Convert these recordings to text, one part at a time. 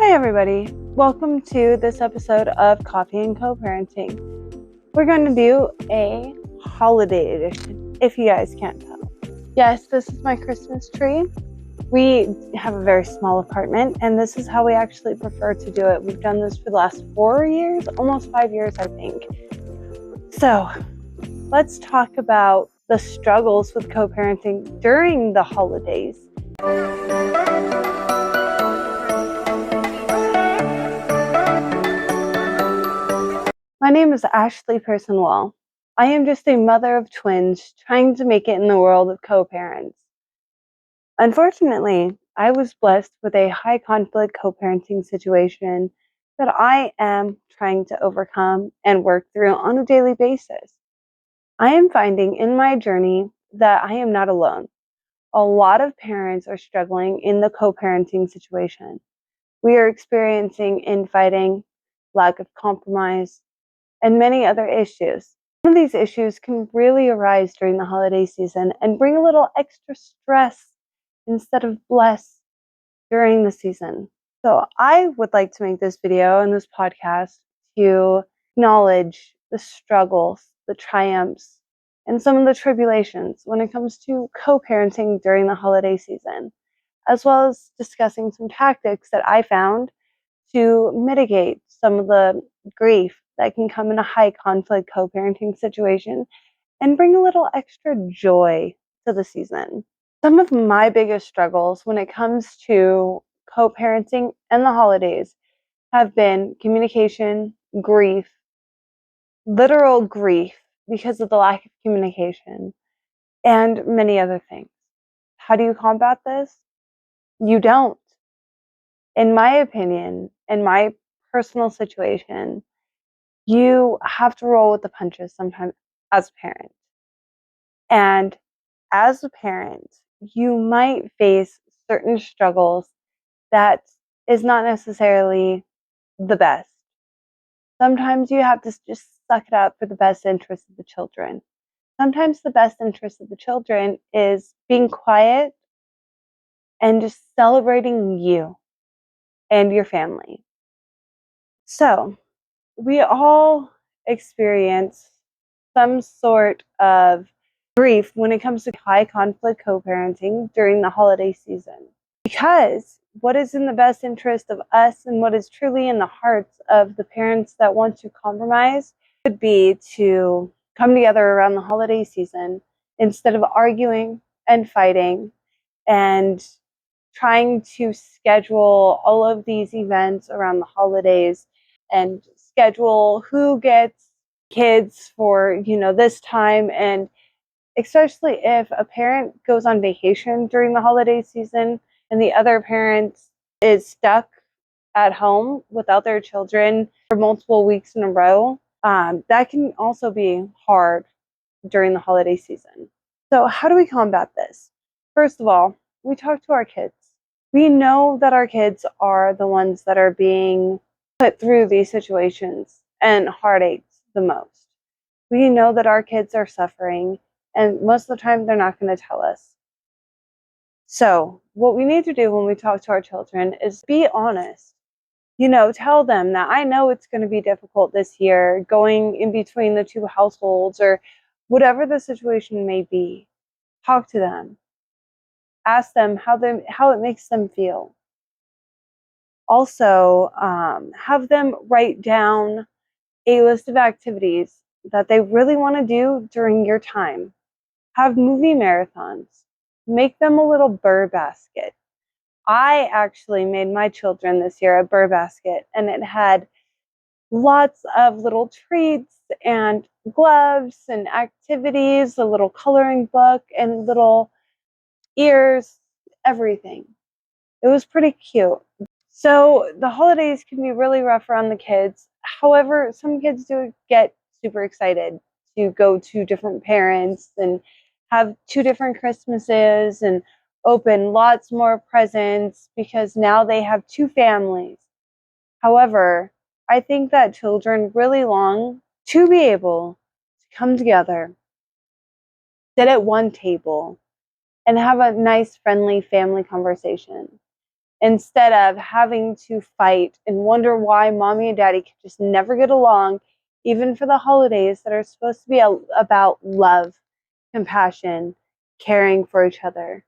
Hi everybody, welcome to this episode of Coffee and Co-Parenting. We're going to do a holiday edition, if you guys can't tell. Yes, this is my Christmas tree. We have a very small apartment, and this is how we actually prefer to do it. We've done this for the last 4 years, almost 5 years, I think. So, let's talk about the struggles with co-parenting during the holidays. My name is Ashley Personwell. I am just a mother of twins trying to make it in the world of co-parents. Unfortunately, I was blessed with a high conflict co-parenting situation that I am trying to overcome and work through on a daily basis. I am finding in my journey that I am not alone. A lot of parents are struggling in the co-parenting situation. We are experiencing infighting, lack of compromise, and many other issues. Some of these issues can really arise during the holiday season and bring a little extra stress instead of bliss during the season. So I would like to make this video and this podcast to acknowledge the struggles, the triumphs, and some of the tribulations when it comes to co-parenting during the holiday season, as well as discussing some tactics that I found to mitigate some of the grief that can come in a high conflict co-parenting situation and bring a little extra joy to the season. Some of my biggest struggles when it comes to co-parenting and the holidays have been communication, grief, literal grief because of the lack of communication, and many other things. How do you combat this? You don't. In my opinion, in my personal situation, you have to roll with the punches sometimes as a parent. And as a parent, you might face certain struggles that is not necessarily the best. Sometimes you have to just suck it up for the best interest of the children. Sometimes the best interest of the children is being quiet and just celebrating you and your family. So, we all experience some sort of grief when it comes to high conflict co-parenting during the holiday season. Because what is in the best interest of us and what is truly in the hearts of the parents that want to compromise would be to come together around the holiday season instead of arguing and fighting and trying to schedule all of these events around the holidays and schedule who gets kids for, this time. And especially if a parent goes on vacation during the holiday season and the other parent is stuck at home without their children for multiple weeks in a row, that can also be hard during the holiday season. So how do we combat this? First of all, we talk to our kids. We know that our kids are the ones that are being put through these situations and heartaches the most. We know that our kids are suffering, and most of the time they're not going to tell us. So what we need to do when we talk to our children is be honest. Tell them that I know it's going to be difficult this year going in between the two households or whatever the situation may be. Talk to them. Ask them how it makes them feel. Also, have them write down a list of activities that they really want to do during your time. Have movie marathons. Make them a little burr basket. I actually made my children this year a burr basket, and it had lots of little treats and gloves and activities, a little coloring book, and little ears, everything. It was pretty cute. So the holidays can be really rough around the kids. However, some kids do get super excited to go to different parents and have 2 different Christmases and open lots more presents because now they have 2 families. However, I think that children really long to be able to come together, sit at one table, and have a nice, friendly family conversation. instead of having to fight and wonder why mommy and daddy can just never get along, even for the holidays that are supposed to be about love, compassion, caring for each other,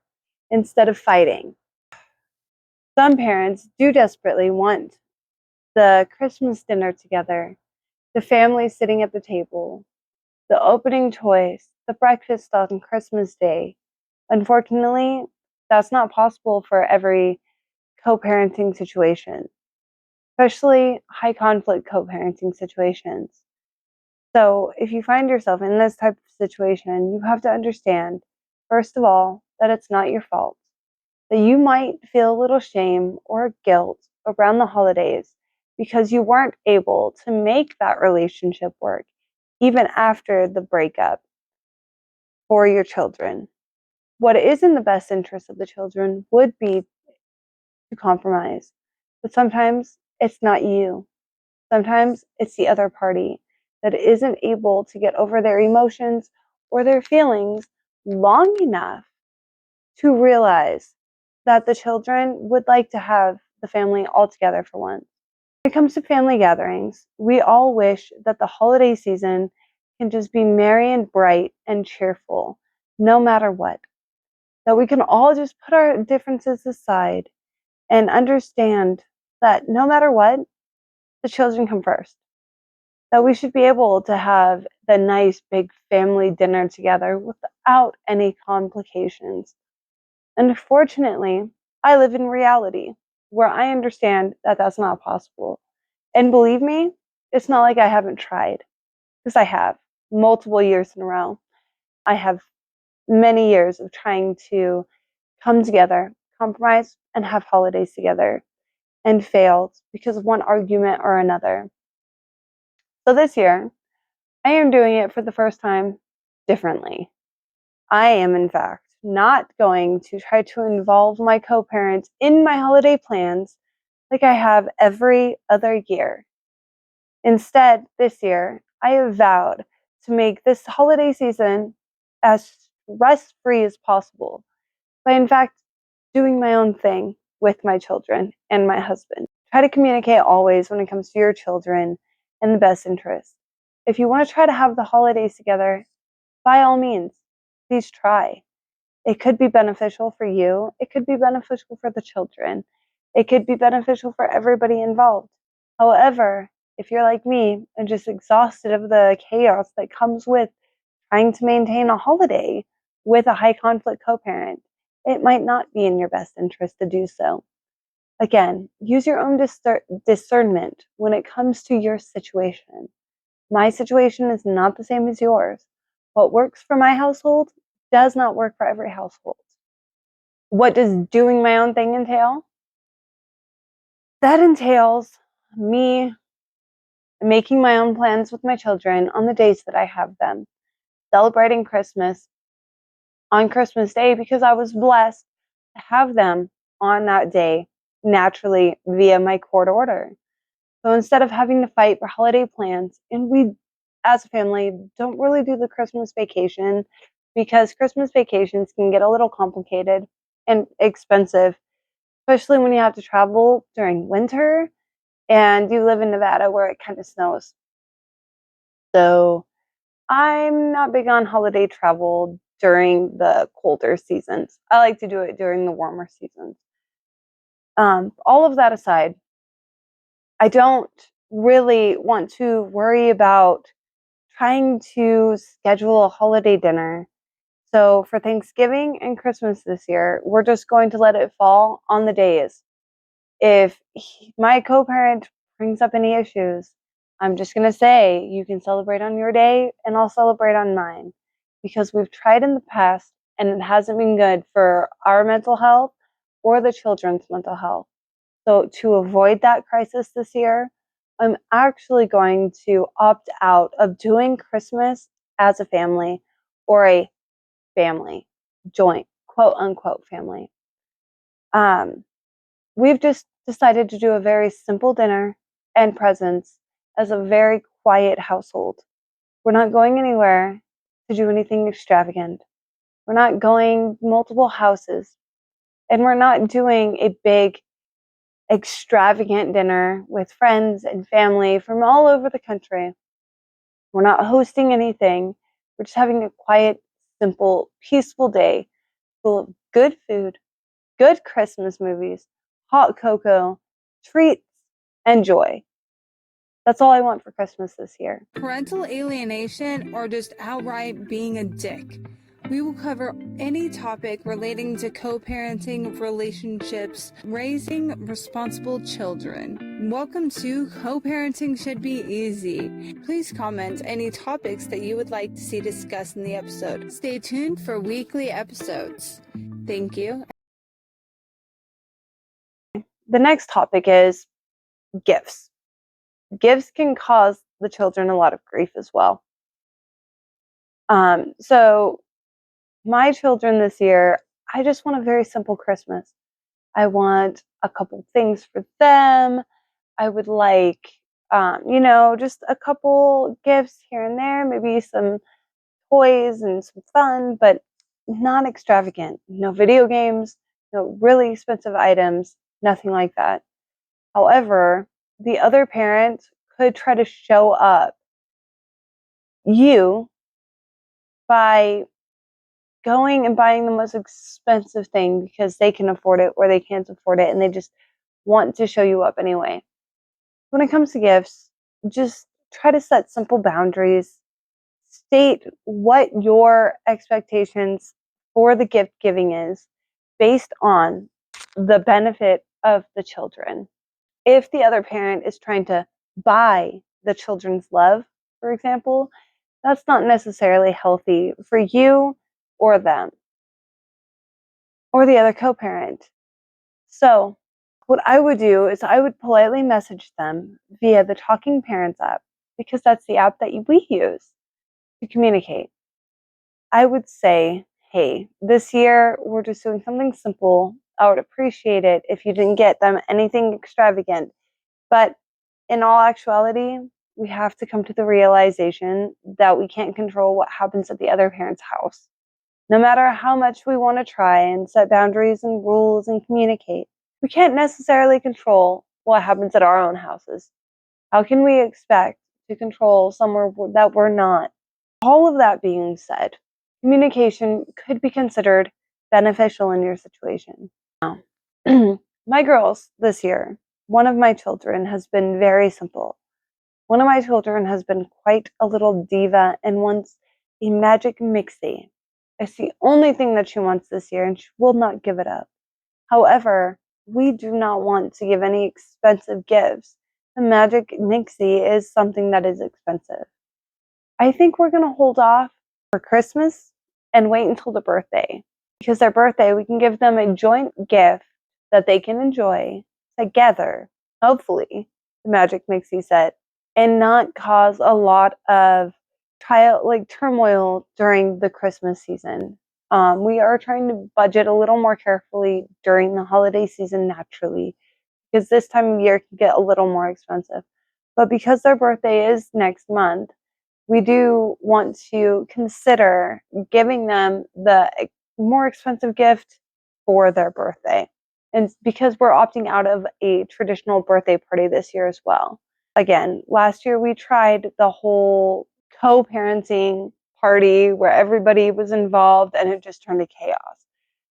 instead of fighting. Some parents do desperately want the Christmas dinner together, the family sitting at the table, the opening toys, the breakfast on Christmas Day. Unfortunately, that's not possible for every co-parenting situation, especially high conflict co-parenting situations. So if you find yourself in this type of situation, you have to understand, first of all, that it's not your fault, that you might feel a little shame or guilt around the holidays because you weren't able to make that relationship work even after the breakup for your children. What is in the best interest of the children would be to compromise, but sometimes it's not you. Sometimes it's the other party that isn't able to get over their emotions or their feelings long enough to realize that the children would like to have the family all together for once. When it comes to family gatherings, we all wish that the holiday season can just be merry and bright and cheerful, no matter what. That we can all just put our differences aside and understand that no matter what, the children come first. That we should be able to have the nice big family dinner together without any complications. Unfortunately, I live in reality where I understand that that's not possible. And believe me, it's not like I haven't tried, because I have multiple years in a row. I have many years of trying to come together, compromise, and have holidays together, and failed because of one argument or another. So this year, I am doing it for the first time differently. I am, in fact, not going to try to involve my co-parents in my holiday plans like I have every other year. Instead, this year, I have vowed to make this holiday season as stress-free as possible by, in fact, doing my own thing with my children and my husband. Try to communicate always when it comes to your children and the best interest. If you want to try to have the holidays together, by all means, please try. It could be beneficial for you. It could be beneficial for the children. It could be beneficial for everybody involved. However, if you're like me and just exhausted of the chaos that comes with trying to maintain a holiday with a high conflict co-parent, it might not be in your best interest to do so. Again, use your own discernment when it comes to your situation. My situation is not the same as yours. What works for my household does not work for every household. What does doing my own thing entail? That entails me making my own plans with my children on the days that I have them, celebrating Christmas on Christmas Day because I was blessed to have them on that day naturally via my court order. So instead of having to fight for holiday plans, and we as a family don't really do the Christmas vacation because Christmas vacations can get a little complicated and expensive, especially when you have to travel during winter and you live in Nevada where it kind of snows. So I'm not big on holiday travel during the colder seasons. I like to do it during the warmer seasons. All of that aside, I don't really want to worry about trying to schedule a holiday dinner. So for Thanksgiving and Christmas this year, we're just going to let it fall on the days. If my co-parent brings up any issues, I'm just going to say, you can celebrate on your day and I'll celebrate on mine. Because we've tried in the past and it hasn't been good for our mental health or the children's mental health. So to avoid that crisis this year, I'm actually going to opt out of doing Christmas as a family or a family, joint, quote unquote family. We've just decided to do a very simple dinner and presents as a very quiet household. We're not going anywhere to do anything extravagant. We're not going multiple houses. And we're not doing a big extravagant dinner with friends and family from all over the country. We're not hosting anything. We're just having a quiet, simple, peaceful day full of good food, good Christmas movies, hot cocoa, treats, and joy. That's all I want for Christmas this year. Parental alienation or just outright being a dick. We will cover any topic relating to co-parenting, relationships, raising responsible children. Welcome to Co-Parenting Should Be Easy. Please comment any topics that you would like to see discussed in the episode. Stay tuned for weekly episodes. Thank you. The next topic is gifts. Gifts can cause the children a lot of grief as well. So my children this year, I just want a very simple Christmas. I want a couple things for them. I would like, just a couple gifts here and there, maybe some toys and some fun, but not extravagant. No video games, no really expensive items, nothing like that. However, the other parent could try to show up you by going and buying the most expensive thing because they can afford it or they can't afford it and they just want to show you up anyway. When it comes to gifts, just try to set simple boundaries. State what your expectations for the gift giving is based on the benefit of the children. If the other parent is trying to buy the children's love, for example, that's not necessarily healthy for you or them or the other co-parent. So what I would do is I would politely message them via the Talking Parents app because that's the app that we use to communicate. I would say, hey, this year we're just doing something simple. I would appreciate it if you didn't get them anything extravagant. But in all actuality, we have to come to the realization that we can't control what happens at the other parent's house. No matter how much we want to try and set boundaries and rules and communicate, we can't necessarily control what happens at our own houses. How can we expect to control somewhere that we're not? All of that being said, communication could be considered beneficial in your situation. Now, my girls this year, one of my children has been very simple. One of my children has been quite a little diva and wants a magic mixie. It's the only thing that she wants this year, and she will not give it up. However, we do not want to give any expensive gifts. The magic mixie is something that is expensive. I think we're going to hold off for Christmas and wait until the birthday. Because their birthday, we can give them a joint gift that they can enjoy together, hopefully, the magic mixie set, and not cause a lot of turmoil during the Christmas season. We are trying to budget a little more carefully during the holiday season naturally, because this time of year can get a little more expensive. But because their birthday is next month, we do want to consider giving them the more expensive gift for their birthday. And because we're opting out of a traditional birthday party this year as well. Again, last year we tried the whole co-parenting party where everybody was involved and it just turned to chaos.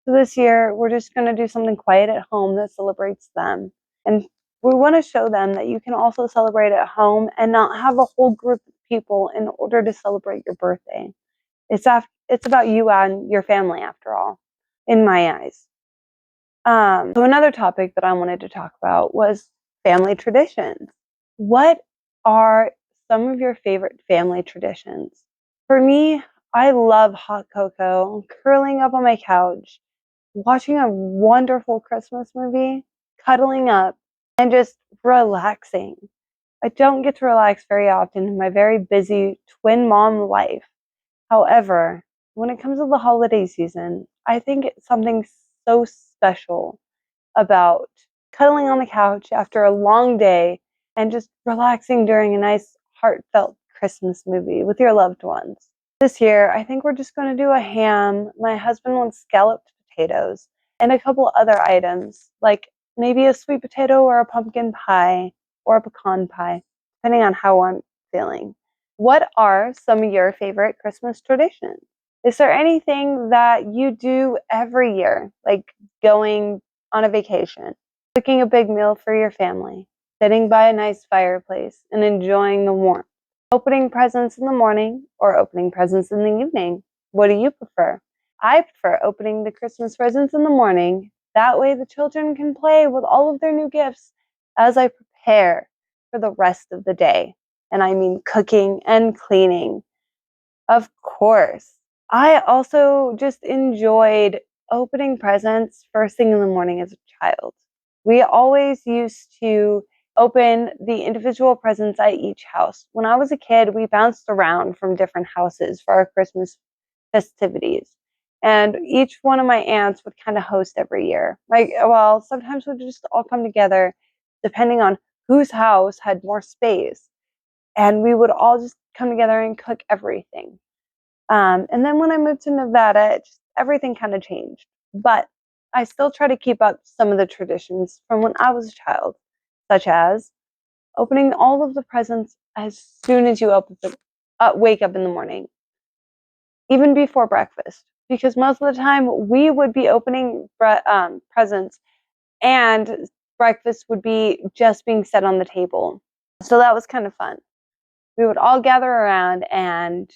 So this year we're just going to do something quiet at home that celebrates them. And we want to show them that you can also celebrate at home and not have a whole group of people in order to celebrate your birthday. It's about you and your family after all, in my eyes. So another topic that I wanted to talk about was family traditions. What are some of your favorite family traditions? For me, I love hot cocoa, curling up on my couch, watching a wonderful Christmas movie, cuddling up, and just relaxing. I don't get to relax very often in my very busy twin mom life. However, when it comes to the holiday season, I think it's something so special about cuddling on the couch after a long day and just relaxing during a nice, heartfelt Christmas movie with your loved ones. This year, I think we're just going to do a ham. My husband wants scalloped potatoes and a couple other items like maybe a sweet potato or a pumpkin pie or a pecan pie, depending on how I'm feeling. What are some of your favorite Christmas traditions? Is there anything that you do every year, like going on a vacation, cooking a big meal for your family, sitting by a nice fireplace and enjoying the warmth, opening presents in the morning or opening presents in the evening? What do you prefer? I prefer opening the Christmas presents in the morning. That way the children can play with all of their new gifts as I prepare for the rest of the day. And I mean cooking and cleaning. Of course. I also just enjoyed opening presents first thing in the morning as a child. We always used to open the individual presents at each house. When I was a kid, we bounced around from different houses for our Christmas festivities. And each one of my aunts would kind of host every year. Like, well, sometimes we'd just all come together depending on whose house had more space. And we would all just come together and cook everything. And then when I moved to Nevada, everything kind of changed. But I still try to keep up some of the traditions from when I was a child, such as opening all of the presents as soon as you wake up in the morning, even before breakfast, because most of the time we would be opening presents and breakfast would be just being set on the table. So that was kind of fun. We would all gather around and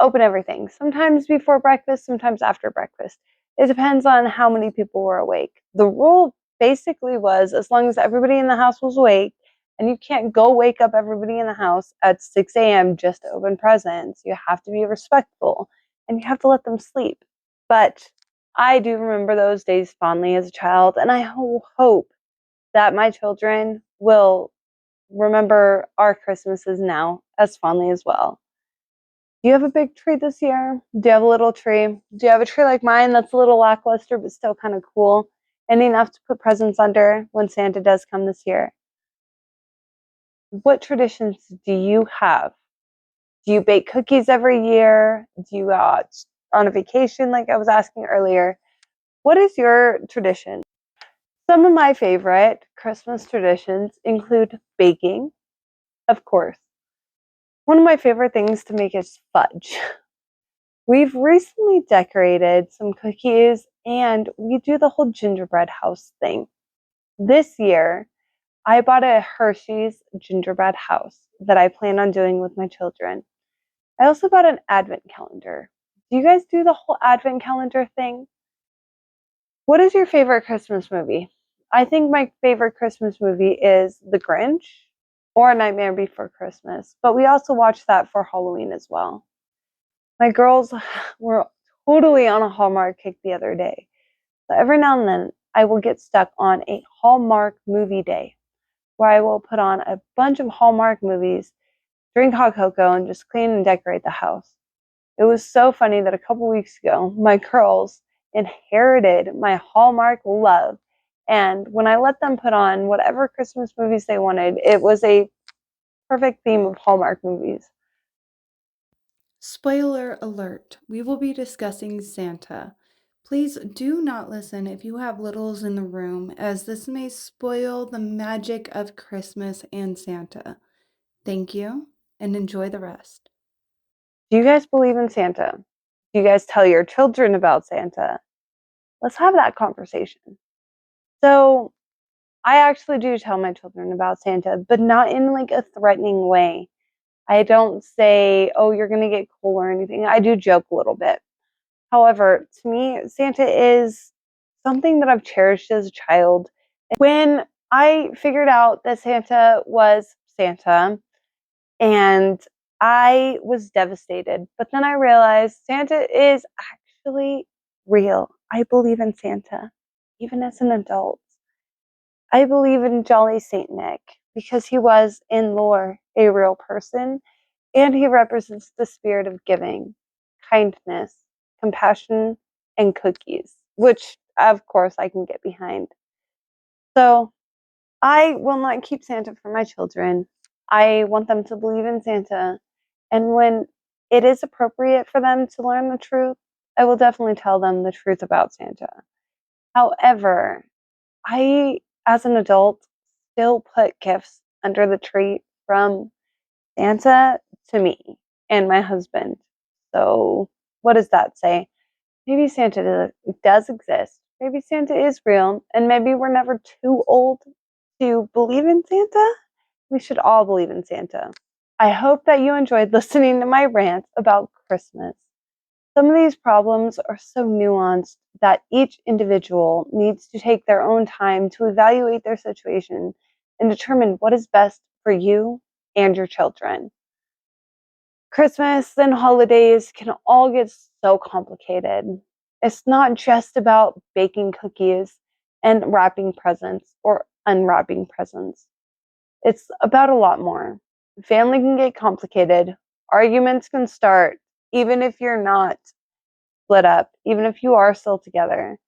open everything. Sometimes before breakfast, sometimes after breakfast. It depends on how many people were awake. The rule basically was as long as everybody in the house was awake, and you can't go wake up everybody in the house at 6 a.m. just to open presents. You have to be respectful and you have to let them sleep. But I do remember those days fondly as a child, and I hope that my children will remember our Christmases now as fondly as well. Do you have a big tree this year? Do you have a little tree? Do you have a tree like mine that's a little lackluster but still kind of cool and enough to put presents under when Santa does come this year? What traditions do you have? Do you bake cookies every year? Do you go out on a vacation like I was asking earlier? What is your tradition? Some of my favorite Christmas traditions include baking, of course. One of my favorite things to make is fudge. We've recently decorated some cookies and we do the whole gingerbread house thing. This year, I bought a Hershey's gingerbread house that I plan on doing with my children. I also bought an advent calendar. Do you guys do the whole advent calendar thing? What is your favorite Christmas movie? I think my favorite Christmas movie is The Grinch or A Nightmare Before Christmas, but we also watch that for Halloween as well. My girls were totally on a Hallmark kick the other day. So every now and then, I will get stuck on a Hallmark movie day where I will put on a bunch of Hallmark movies, drink hot cocoa, and just clean and decorate the house. It was so funny that a couple weeks ago, my girls inherited my Hallmark love. And when I let them put on whatever Christmas movies they wanted, it was a perfect theme of Hallmark movies. Spoiler alert, we will be discussing Santa. Please do not listen if you have littles in the room, as this may spoil the magic of Christmas and Santa. Thank you, and enjoy the rest. Do you guys believe in Santa? Do you guys tell your children about Santa? Let's have that conversation. So, I actually do tell my children about Santa, but not in like a threatening way. I don't say, "Oh, you're going to get cool" or anything. I do joke a little bit. However, to me, Santa is something that I've cherished as a child. When I figured out that Santa was Santa, and I was devastated, but then I realized Santa is actually real. I believe in Santa, even as an adult. I believe in Jolly Saint Nick because he was, in lore, a real person and he represents the spirit of giving, kindness, compassion, and cookies, which, of course, I can get behind. So I will not keep Santa for my children. I want them to believe in Santa. And when it is appropriate for them to learn the truth, I will definitely tell them the truth about Santa. However, I as an adult, still put gifts under the tree from Santa to me and my husband. So, what does that say? Maybe Santa does exist. Maybe Santa is real, and maybe we're never too old to believe in Santa. We should all believe in Santa. I hope that you enjoyed listening to my rant about Christmas. Some of these problems are so nuanced that each individual needs to take their own time to evaluate their situation and determine what is best for you and your children. Christmas and holidays can all get so complicated. It's not just about baking cookies and wrapping presents or unwrapping presents. It's about a lot more. Family can get complicated. Arguments can start, even if you're not split up, even if you are still together.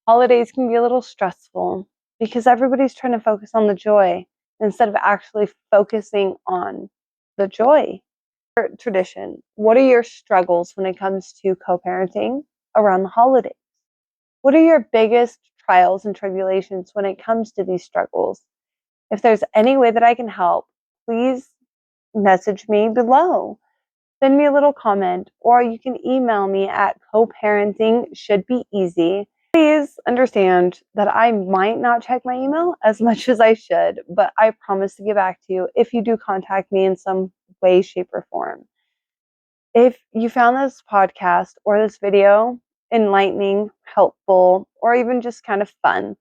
Holidays can be a little stressful because everybody's trying to focus on the joy instead of actually focusing on the joy. Tradition, what are your struggles when it comes to co-parenting around the holidays? What are your biggest trials and tribulations when it comes to these struggles? If there's any way that I can help, please message me below. Send me a little comment, or you can email me at coparenting.should-be-easy. Please understand that I might not check my email as much as I should, but I promise to get back to you if you do contact me in some way, shape, or form. If you found this podcast or this video enlightening, helpful, or even just kind of fun,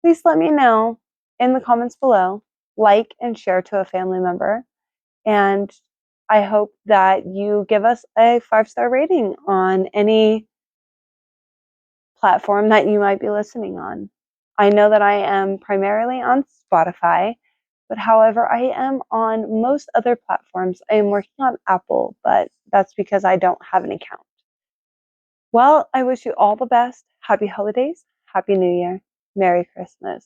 please let me know in the comments below. Like and share to a family member. And I hope that you give us a 5-star rating on any platform that you might be listening on. I know that I am primarily on Spotify, but however, I am on most other platforms. I am working on Apple, but that's because I don't have an account. Well, I wish you all the best. Happy holidays. Happy New Year. Merry Christmas.